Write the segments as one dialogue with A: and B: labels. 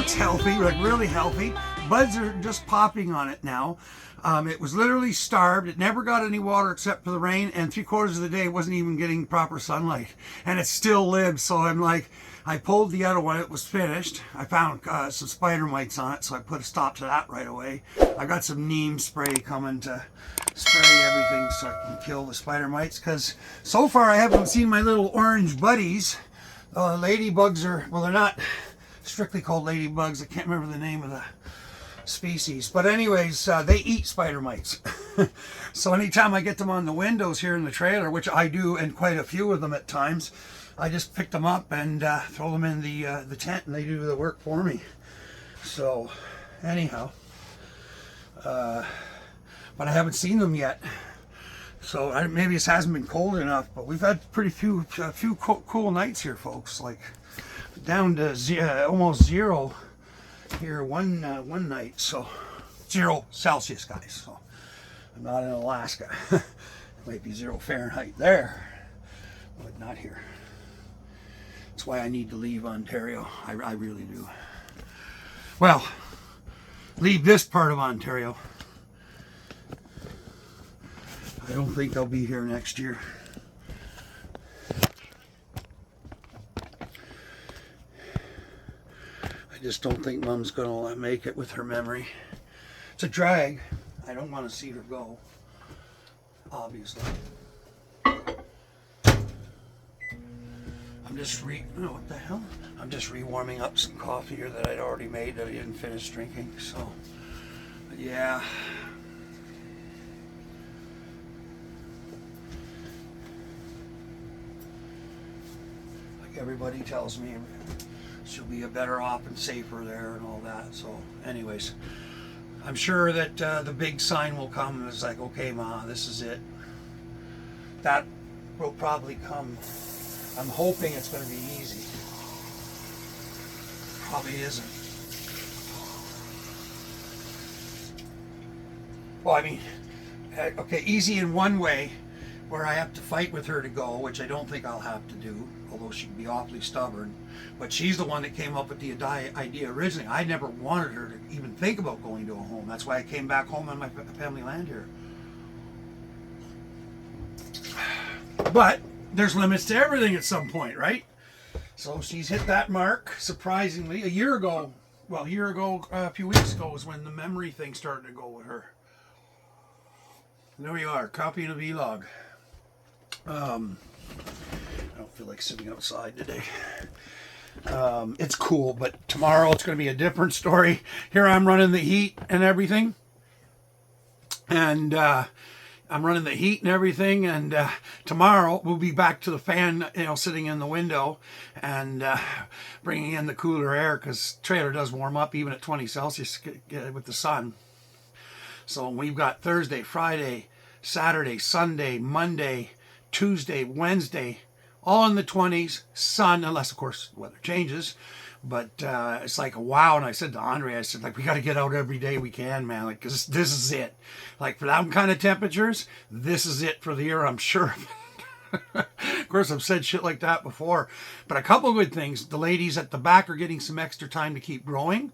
A: looks healthy, like really healthy. Buds are just popping on it now. It was literally starved. It never got any water except for the rain, and 3/4 of the day it wasn't even getting proper sunlight. And it still lived, so I'm like, I pulled the other one, it was finished. I found some spider mites on it, so I put a stop to that right away. I got some neem spray coming to spray everything so I can kill the spider mites, because so far I haven't seen my little orange buddies. Ladybugs are, well, they're not strictly called ladybugs. I can't remember the name of the species, but anyways, they eat spider mites. So anytime I get them on the windows here in the trailer, which I do, and quite a few of them at times, I just pick them up and throw them in the tent, and they do the work for me. So anyhow, but I haven't seen them yet. So maybe it hasn't been cold enough, but we've had a few cool nights here, folks. Like down to almost zero here one night. So 0 Celsius, guys. So I'm not in Alaska. It might be 0 Fahrenheit there, but not here. That's why I need to leave Ontario. I really do. Well, leave this part of Ontario. I don't think I'll be here next year. I just don't think Mom's gonna make it with her memory. It's a drag. I don't want to see her go, obviously. I'm just what the hell? I'm just rewarming up some coffee here that I'd already made that I didn't finish drinking. So, yeah. Like everybody tells me, she'll be a better off and safer there and all that. So, anyways, I'm sure that the big sign will come. And it's like, okay, Ma, this is it. That will probably come. I'm hoping it's going to be easy. Probably isn't. Well, I mean, okay, easy in one way, where I have to fight with her to go, which I don't think I'll have to do, although she can be awfully stubborn. But she's the one that came up with the idea originally. I never wanted her to even think about going to a home. That's why I came back home on my family land here. But there's limits to everything at some point, right? So she's hit that mark, surprisingly. A few weeks ago was when the memory thing started to go with her. There we are, copying a vlog. I don't feel like sitting outside today. It's cool, but tomorrow it's going to be a different story. Here I'm running the heat and everything. And tomorrow we'll be back to the fan, sitting in the window and bringing in the cooler air, because trailer does warm up even at 20 Celsius with the sun. So we've got Thursday, Friday, Saturday, Sunday, Monday, Tuesday, Wednesday, all in the 20s, sun, unless of course the weather changes. But it's like, wow. And I said to Andre, I said, like, we got to get out every day we can, man. Like, because this is it. Like, for that kind of temperatures, this is it for the year, I'm sure. Of course, I've said shit like that before. But a couple of good things. The ladies at the back are getting some extra time to keep growing.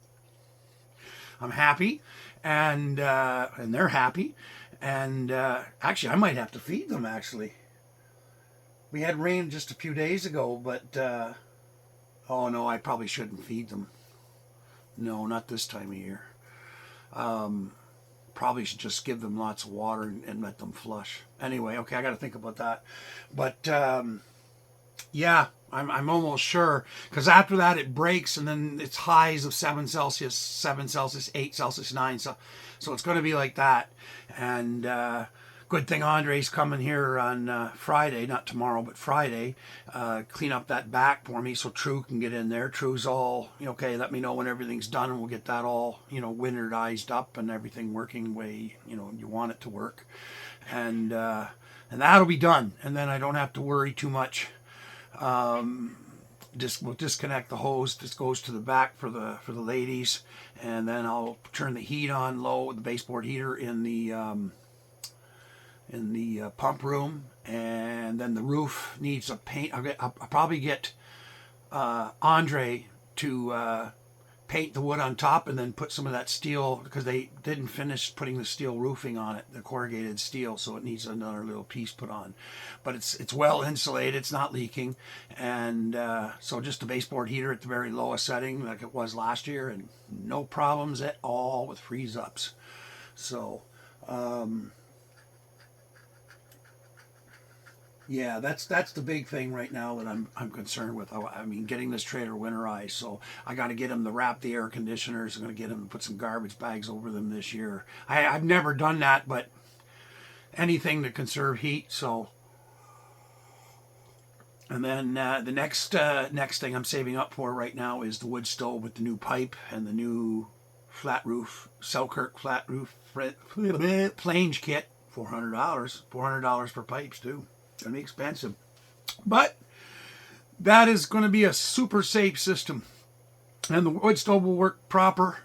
A: I'm happy. And they're happy. And actually, I might have to feed them, actually. We had rain just a few days ago, but... oh no, I probably shouldn't feed them. No, not this time of year. Probably should just give them lots of water and let them flush. Anyway, okay, I got to think about that. But yeah, I'm almost sure, because after that it breaks, and then it's highs of 7 Celsius, 7 Celsius, 8 Celsius, 9. So it's going to be like that. And good thing Andre's coming here on Friday, not tomorrow, but Friday, clean up that back for me so True can get in there. True's all, okay, let me know when everything's done, and we'll get that all, winterized up and everything working the way, you want it to work. And that'll be done. And then I don't have to worry too much. We'll disconnect the hose. This goes to the back for the ladies. And then I'll turn the heat on low, the baseboard heater in the pump room, and then the roof needs a paint. I'll probably get Andre to paint the wood on top and then put some of that steel, because they didn't finish putting the steel roofing on it, the corrugated steel, so it needs another little piece put on. But it's well insulated, it's not leaking, and so just a baseboard heater at the very lowest setting like it was last year, and no problems at all with freeze ups. So yeah, that's the big thing right now that I'm concerned with. I mean, getting this trailer winterized, so I got to get him to wrap the air conditioners. I'm going to get him to put some garbage bags over them this year. I've never done that, but anything to conserve heat. So, and then the next thing I'm saving up for right now is the wood stove with the new pipe and the new flat roof, Selkirk flat roof flange kit. $400 for pipes too. Gonna be expensive, but that is going to be a super safe system, and the wood stove will work proper.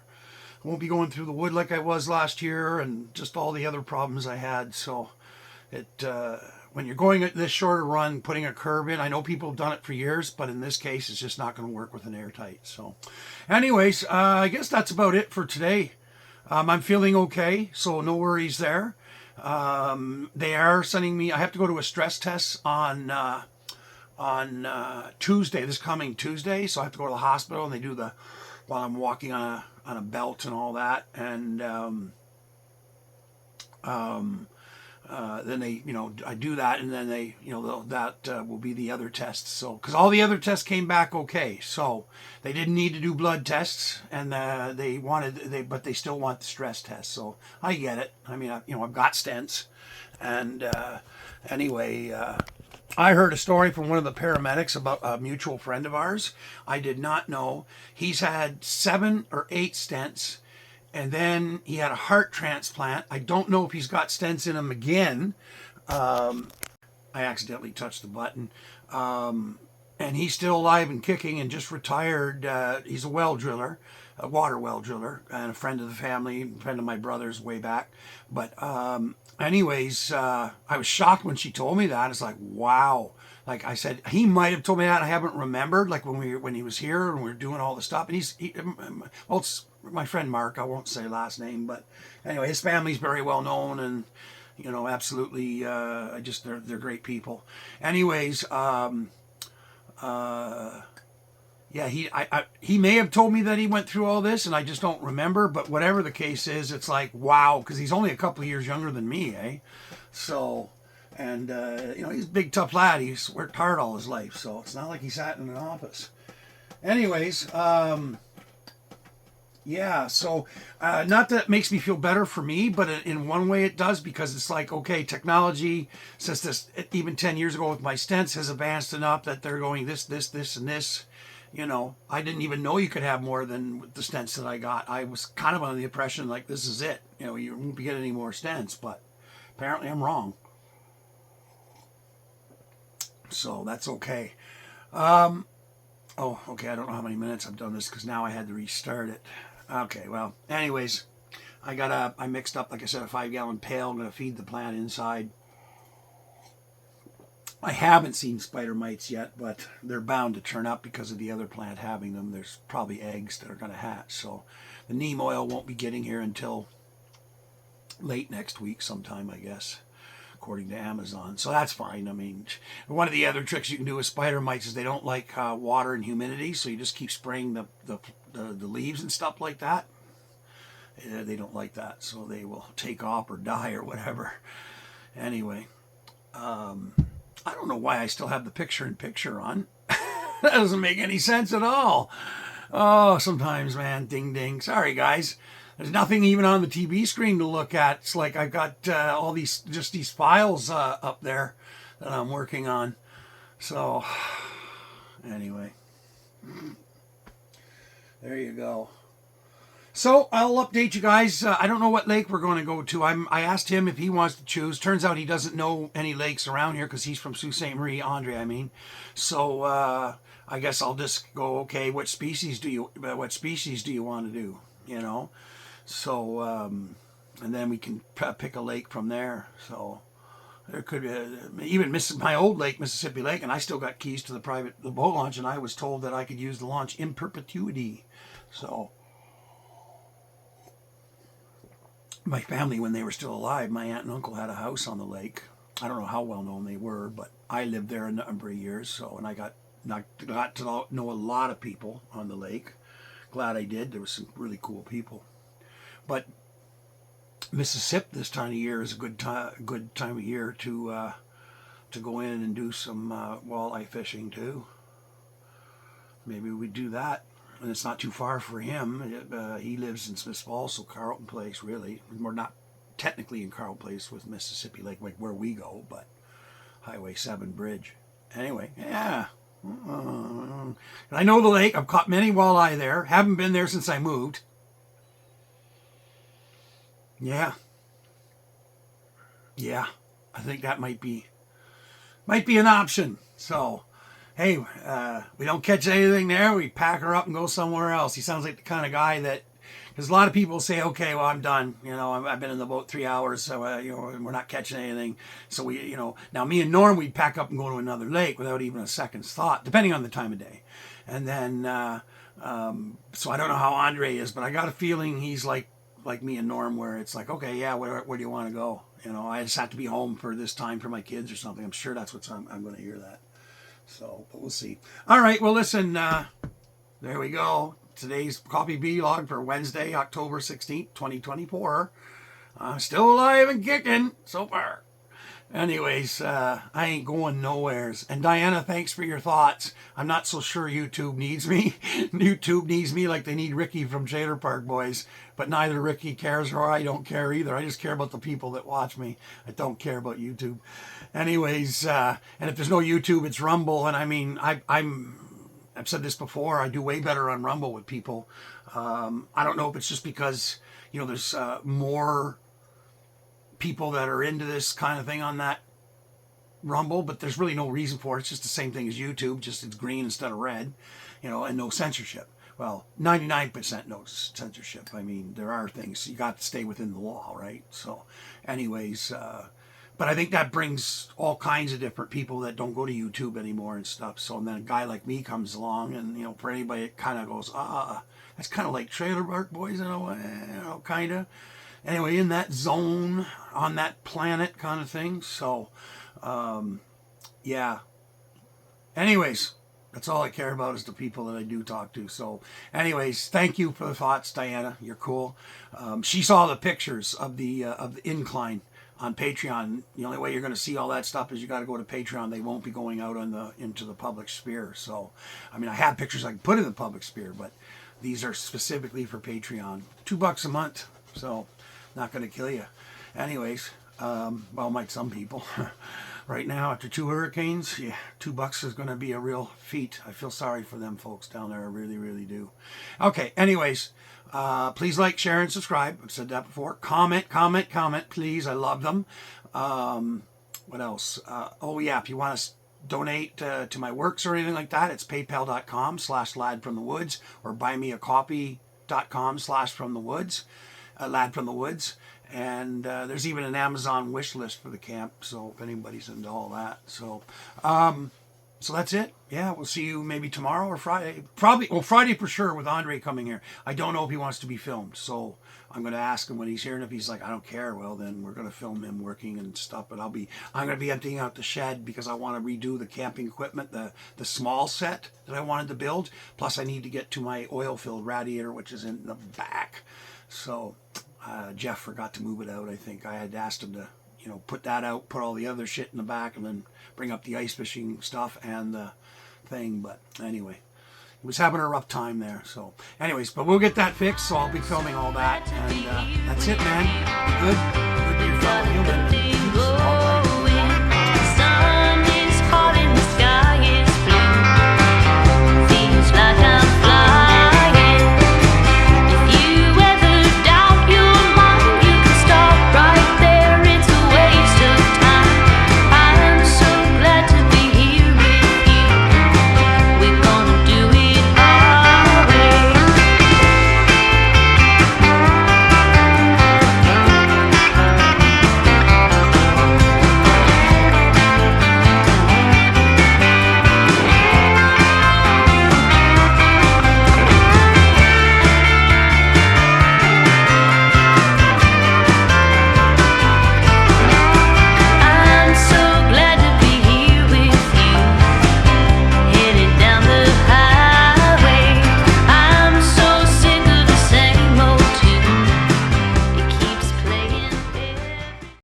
A: I won't be going through the wood like I was last year, and just all the other problems I had. So it when you're going at this shorter run, putting a curb in, I know people have done it for years, but in this case it's just not going to work with an airtight. So anyways, I guess that's about it for today. I'm feeling okay, so no worries there. They are sending me, I have to go to a stress test on Tuesday, this coming Tuesday. So I have to go to the hospital, and they do while I'm walking on a belt and all that. And, then they, I do that, and then they, that will be the other tests. So, because all the other tests came back okay, so they didn't need to do blood tests, and but they still want the stress test. So I get it. I mean, I've got stents, and anyway, I heard a story from one of the paramedics about a mutual friend of ours. I did not know. He's had 7 or 8 stents. And then he had a heart transplant. I don't know if he's got stents in him again. I accidentally touched the button. And he's still alive and kicking and just retired. He's a well driller, a water well driller, and a friend of the family, friend of my brother's way back. But anyways, I was shocked when she told me that. It's like, wow. Like I said, he might have told me that. I haven't remembered, like when he was here and we were doing all the stuff. And well, it's my friend Mark. I won't say last name, but anyway, his family's very well known, and absolutely, they're great people. Anyways, yeah, he may have told me that he went through all this, and I just don't remember. But whatever the case is, it's like, wow, because he's only a couple of years younger than me, eh? So. And, he's a big, tough lad. He's worked hard all his life, so it's not like he sat in an office. Anyways, yeah, so not that it makes me feel better for me, but in one way it does, because it's like, okay, technology, since this, even 10 years ago with my stents, has advanced enough that they're going this, and this. I didn't even know you could have more than the stents that I got. I was kind of under the impression, like, this is it. You won't be getting any more stents, but apparently I'm wrong. So that's okay. Okay, I don't know how many minutes I've done this, because now I had to restart it. Okay, well, anyways, I mixed up, like I said, a 5-gallon pail. I'm going to feed the plant inside. I haven't seen spider mites yet, but they're bound to turn up because of the other plant having them. There's probably eggs that are going to hatch. So the neem oil won't be getting here until late next week sometime, I guess, according to Amazon. So that's fine. I mean, one of the other tricks you can do with spider mites is they don't like water and humidity, so you just keep spraying the leaves and stuff like that. They don't like that, so they will take off or die or whatever. Anyway, I don't know why I still have the picture-in-picture on. That doesn't make any sense at all. Oh, sometimes, man, ding ding. Sorry, guys. There's nothing even on the TV screen to look at. It's like I've got all these files up there that I'm working on. So, anyway, there you go. So I'll update you guys. I don't know what lake we're going to go to. I asked him if he wants to choose. Turns out he doesn't know any lakes around here because he's from Sault Ste. Marie, Andre, I mean. So I guess I'll just go, okay, what species do you want to do, So, and then we can pick a lake from there. So there could be even my old lake, Mississippi Lake, and I still got keys to the boat launch, and I was told that I could use the launch in perpetuity. So my family, when they were still alive, my aunt and uncle had a house on the lake. I don't know how well known they were, but I lived there a number of years. So, and I got to know a lot of people on the lake. Glad I did. There were some really cool people. But Mississippi this time of year is a good time of year to go in and do some walleye fishing too. Maybe we do that. And it's not too far for him. He lives in Smiths Falls, so Carlton Place, really. We're not technically in Carlton Place with Mississippi Lake, like where we go, but Highway 7 Bridge. Anyway, yeah. I know the lake. I've caught many walleye there. Haven't been there since I moved. Yeah. Yeah. I think that might be an option. So, hey, we don't catch anything there, we pack her up and go somewhere else. He sounds like the kind of guy that, because a lot of people say, okay, well, I'm done. You know, I've been in the boat 3 hours, so, you know, we're not catching anything. So we, you know, now me and Norm, we'd pack up and go to another lake without even a second's thought, depending on the time of day. And then, so I don't know how Andre is, but I got a feeling he's like me and Norm, where it's like, okay, yeah, where do you want to go? You know, I just have to be home for this time for my kids or something. I'm sure that's what I'm going to hear that. So, but we'll see. All right, well, listen, there we go. Today's coffee vlog for Wednesday, October 16th, 2024. Still alive and kicking so far. Anyways, I ain't going nowheres. And Diana, thanks for your thoughts. I'm not so sure YouTube needs me. YouTube needs me like they need Ricky from Trailer Park Boys. But neither Ricky cares or I don't care either. I just care about the people that watch me. I don't care about YouTube. Anyways, and if there's no YouTube, it's Rumble. And I mean, I've said this before, I do way better on Rumble with people. I don't know if it's just because, you know, there's more people that are into this kind of thing on that Rumble, but there's really no reason for it. It's just the same thing as YouTube, just it's green instead of red, you know, and no censorship. Well, 99% no censorship. I mean, there are things, you got to stay within the law, right? So anyways, but I think that brings all kinds of different people that don't go to YouTube anymore and stuff. So and then a guy like me comes along, and, you know, for anybody it kind of goes, that's kind of like Trailer Park Boys in a way, you know, kind of. Anyway, in that zone, on that planet kind of thing. So, yeah. Anyways, that's all I care about is the people that I do talk to. So, anyways, thank you for the thoughts, Diana. You're cool. She saw the pictures of the incline on Patreon. The only way you're going to see all that stuff is you got to go to Patreon. They won't be going out into the public sphere. So, I mean, I have pictures I can put in the public sphere, but these are specifically for Patreon. $2 a month. So, not going to kill you. Anyways, well, might some people. Right now, after 2 hurricanes, yeah, $2 is going to be a real feat. I feel sorry for them folks down there. I really, really do. Okay, anyways, please like, share, and subscribe. I've said that before. Comment, please. I love them. What else? Oh, yeah, if you want to donate to my works or anything like that, it's paypal.com/ladfromthewoods or buymeacoffee.com/fromthewoods. Lad from the Woods, and there's even an Amazon wish list for the camp, so if anybody's into all that. So so that's it. Yeah, we'll see you maybe tomorrow or Friday. Probably, well, Friday for sure with Andre coming here. I don't know if he wants to be filmed, so I'm going to ask him when he's here, and if he's like, I don't care, well, then we're going to film him working and stuff, but I'm going to be emptying out the shed because I want to redo the camping equipment, the small set that I wanted to build, plus I need to get to my oil-filled radiator, which is in the back. So Jeff forgot to move it out, I think. I had asked him to, you know, put that out, put all the other shit in the back, and then bring up the ice fishing stuff and the thing. But anyway, he was having a rough time there. So anyways, but we'll get that fixed, so I'll be filming all that. And that's it, man. Be good.